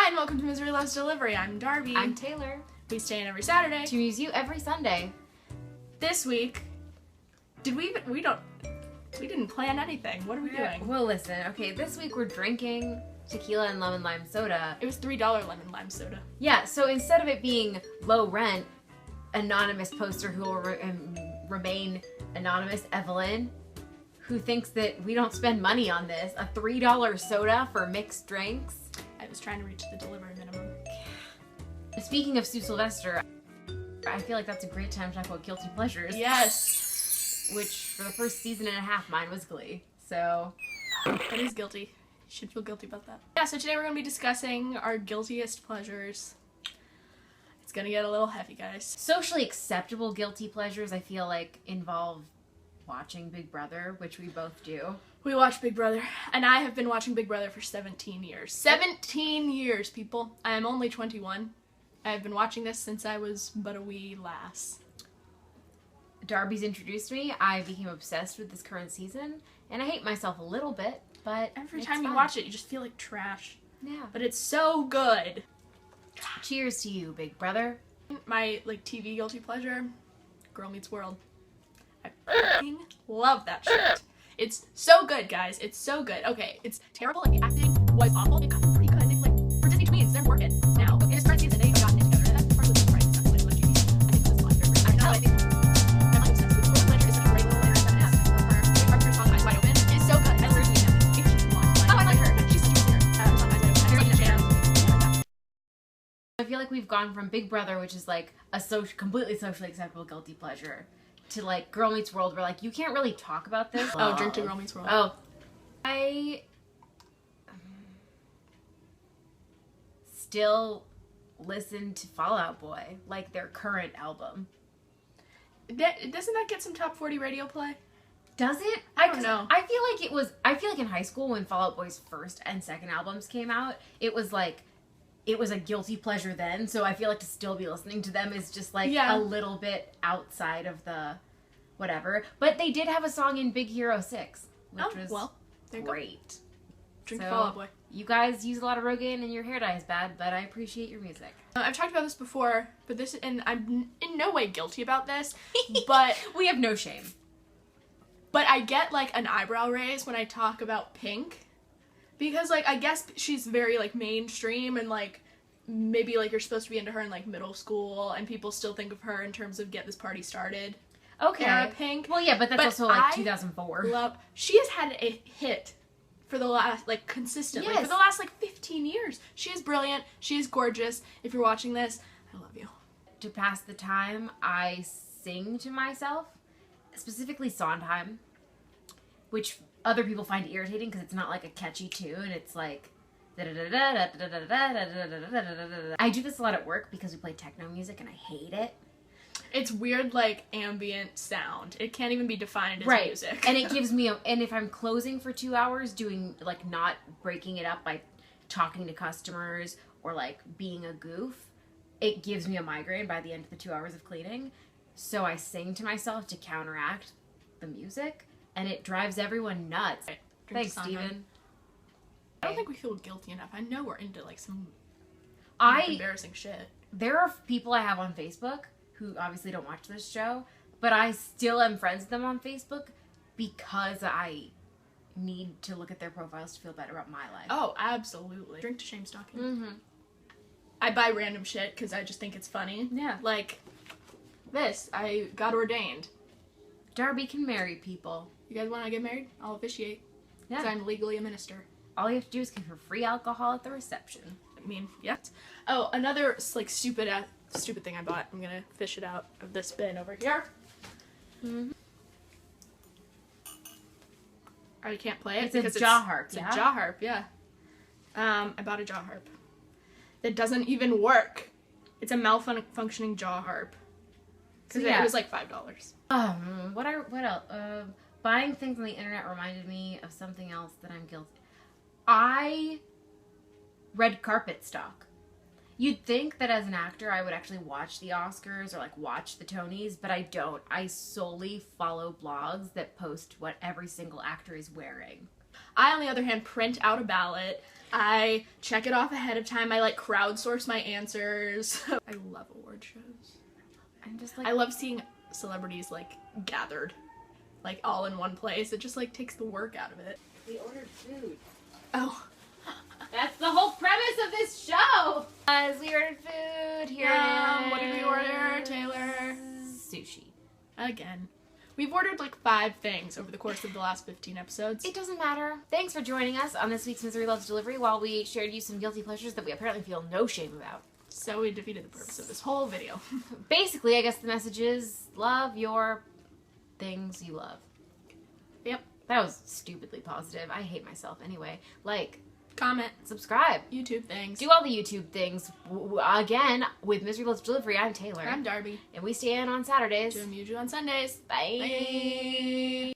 and welcome to Misery Loves Delivery. I'm Darby. I'm Taylor. We stay in every Saturday. To amuse you every Sunday. This week, we didn't plan anything. What are we doing? Well, listen, okay, this week we're drinking tequila and lemon lime soda. It was $3 lemon lime soda. Yeah, so instead of it being low rent, anonymous poster who will remain anonymous, Evelyn, who thinks that we don't spend money on this, a $3 soda for mixed drinks. I was trying to reach the delivery minimum. Speaking of Sue Sylvester, I feel like that's a great time to talk about guilty pleasures. Yes. Which, for the first season and a half, mine was Glee. So, that is guilty. You should feel guilty about that. Yeah, so today we're going to be discussing our guiltiest pleasures. It's going to get a little heavy, guys. Socially acceptable guilty pleasures, I feel like, involve watching Big Brother, which we both do. We watch Big Brother, and I have been watching Big Brother for 17 years. 17 years, people. I am only 21. I have been watching this since I was but a wee lass. Darby's introduced me. I became obsessed with this current season, and I hate myself a little bit, but every time you watch it, you just feel like trash. Yeah. But it's so good. Cheers to you, Big Brother. My, TV guilty pleasure, Girl Meets World. I fucking love that shit. It's so good, guys. It's so good. Okay, it's terrible, and the acting was awful. It got pretty good. It's for Disney tweens, they're working now. Okay, it's first season, they've gotten it together. That's part of the right stuff. I love TV. I think this is my favorite. I know, I think I'm obsessed with Girl Pleasure. It's such a great little lyric that it has. Her partner's song, Eyes Wide Open, is so good. I literally know. Oh, I like her. She's such a singer. Song, Eyes Wide Open. You're like a jam. I feel like we've gone from Big Brother, which is like a completely socially acceptable guilty pleasure, to like Girl Meets World, where like you can't really talk about this. Oh, drink to Girl Meets World. Oh, I still listen to Fall Out Boy, like their current album. Doesn't that get some top 40 radio play? Does it? I don't know. I feel like in high school when Fall Out Boy's first and second albums came out, it was a guilty pleasure then, so I feel like to still be listening to them is just like a little bit outside of the whatever. But they did have a song in Big Hero 6, which was great. Drink Fall Out Boy. You guys use a lot of Rogaine and your hair dye is bad, but I appreciate your music. I've talked about this before, and I'm in no way guilty about this, but we have no shame. But I get like an eyebrow raise when I talk about Pink. Because, I guess she's very, mainstream, and, maybe, you're supposed to be into her in, middle school, and people still think of her in terms of Get This Party Started. Okay. Era Pink. Well, yeah, but that's also, 2004. She has had a hit for the last, consistently. Yes. For the last, 15 years. She is brilliant. She is gorgeous. If you're watching this, I love you. To pass the time, I sing to myself, specifically Sondheim, which other people find irritating because it's not a catchy tune. It's I do this a lot at work because we play techno music and I hate it. It's weird, ambient sound. It can't even be defined as music. And it gives me and if I'm closing for 2 hours doing not breaking it up by talking to customers or being a goof, it gives me a migraine by the end of the 2 hours of cleaning. So I sing to myself to counteract the music. And it drives everyone nuts. Thanks, Steven. I don't think we feel guilty enough. I know we're into, some embarrassing shit. There are people I have on Facebook who obviously don't watch this show, but I still am friends with them on Facebook because I need to look at their profiles to feel better about my life. Oh, absolutely. Drink to shame stocking. Mm-hmm. I buy random shit because I just think it's funny. Yeah. This. I got ordained. Darby can marry people. You guys want to get married? I'll officiate. Yeah. Because I'm legally a minister. All you have to do is give her free alcohol at the reception. I mean, yeah. Oh, another, stupid thing I bought. I'm gonna fish it out of this bin over here. Mm-hmm. I can't play it because it's a jaw harp. It's a jaw harp, yeah. I bought a jaw harp. That doesn't even work. It's a malfunctioning jaw harp. Because it was $5. What else? Buying things on the internet reminded me of something else that I'm guilty. I red carpet stalk. You'd think that as an actor I would actually watch the Oscars or watch the Tonys, but I don't. I solely follow blogs that post what every single actor is wearing. I, on the other hand, print out a ballot. I check it off ahead of time. I like crowdsource my answers. I love award shows. I'm just like, I love seeing celebrities like gathered, like all in one place. It just like takes the work out of it. we ordered food. Oh. That's the whole premise of this show. Guys, we ordered food here. What did we order, Taylor? Sushi. Again. We've ordered like 5 things over the course of the last 15 episodes. It doesn't matter. Thanks for joining us on this week's Misery Loves Delivery while we shared you some guilty pleasures that we apparently feel no shame about. So we defeated the purpose of this whole video. Basically, I guess the message is love your things you love. Yep. That was stupidly positive. I hate myself anyway. Like, Comment. subscribe. YouTube things. Do all the YouTube things. Again, with Misery Loves Delivery, I'm Taylor. I'm Darby. And we stay in on Saturdays. Doing Muju on Sundays. Bye. Bye.